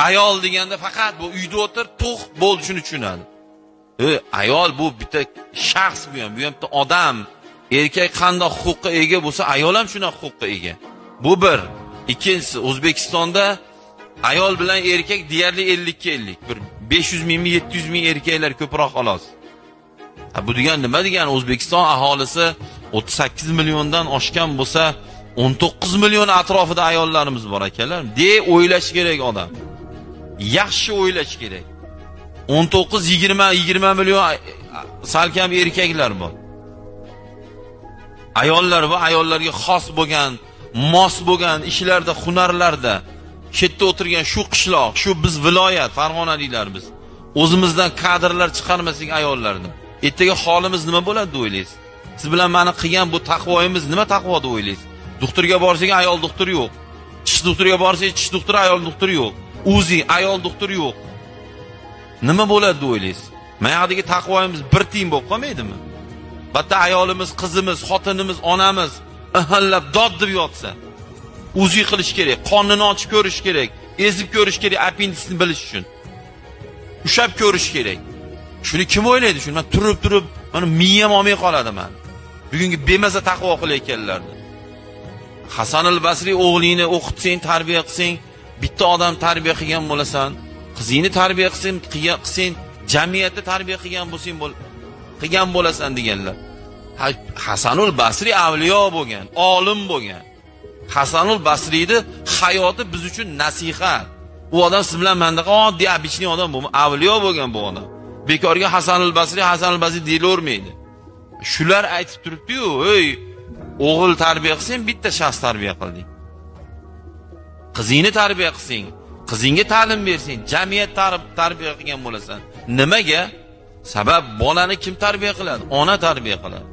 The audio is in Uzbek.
Ayol deganda faqat bu uyda o'tir, to'q bo'ldi shuni tushunadi. Ayol bu bitta shaxs bu ham bitta odam. Erkak qanday huquqqa ega bo'lsa, ayol ham shuna huquqqa ega. Bu bir. Ikkinchisi, O'zbekistonda ayol bilan erkak deyarli 50 ga 50. Bir 500 mingmi, 700 ming erkaklar ko'proq xolos. Bu degani nima degani? O'zbekiston aholisi 38 milliondan oshgan bo'lsa, 19 million atrofida ayollarimiz bor ekanlar. O'ylash kerak odam. Yaxshi o'ylash kerak. 19-20 million salkam erkaklar bor. Ayollar va ayollarga xos bo'lgan, mos bo'lgan ishlarda, hunarlarda chetda o'tirgan shu qishloq, shu biz viloyat, Farg'onaliklar biz. O'zimizdan kadrlar chiqarmasak ayollarni. Ertaga holimiz nima bo'ladi deb o'ylaysiz? Siz bilan meni qilgan bu taqvoyimiz nima taqvo deb o'ylaysiz? Doktorga borsak ayol doktor yo'q. Tish doktoriga borsak tish doktori ayol doktori yo'q. O'zi ayol doktori yo'q. Nima bo'ladi deb o'ylaysiz? Mana yoqdagi taqvoyimiz bir tiyin bo'lib qolmaydimi? Bitta ayolimiz, qizimiz, xotinimiz, onamiz ahallab dod deb yotsa, o'zi qilish kerak, qonini ochib ko'rish kerak, ezib ko'rish kerak, appendisni bilish uchun. Ushab ko'rish kerak. Shuni kim o'ylaydi? Shuni men turib, mana miyam olmay qoladi men. Bugungi bemaza taqvo qilayotganlarni. Hasan al-Basri o'g'lingni o'qitsang, tarbiya qilsang, bitta odam tarbiya qilgan bo'lasan, qizingni tarbiya qilsang, jamiyatni tarbiya qilgan bo'lasan deganlar. Hasanul Basri avliyo bo'lgan, olim bo'lgan. Hasanul Basriyni hayoti biz uchun nasihat. U odam siz bilan mendaqa oddiy abichli odam bo'lma, avliyo bo'lgan bu odam. Bekorga Hasanul Basri deyilavermaydi. Shular aytib turibdi-yu, "Ey, o'g'il tarbiya qilsang, bitta shaxs tarbiya qilding. Qizingni tarbiya qilsang, qizingga ta'lim bersang, jamiyat tarbiya qilgan bo'lasan." Nimaga? Sabab bolani kim tarbiya qiladi? Ona tarbiya qiladi.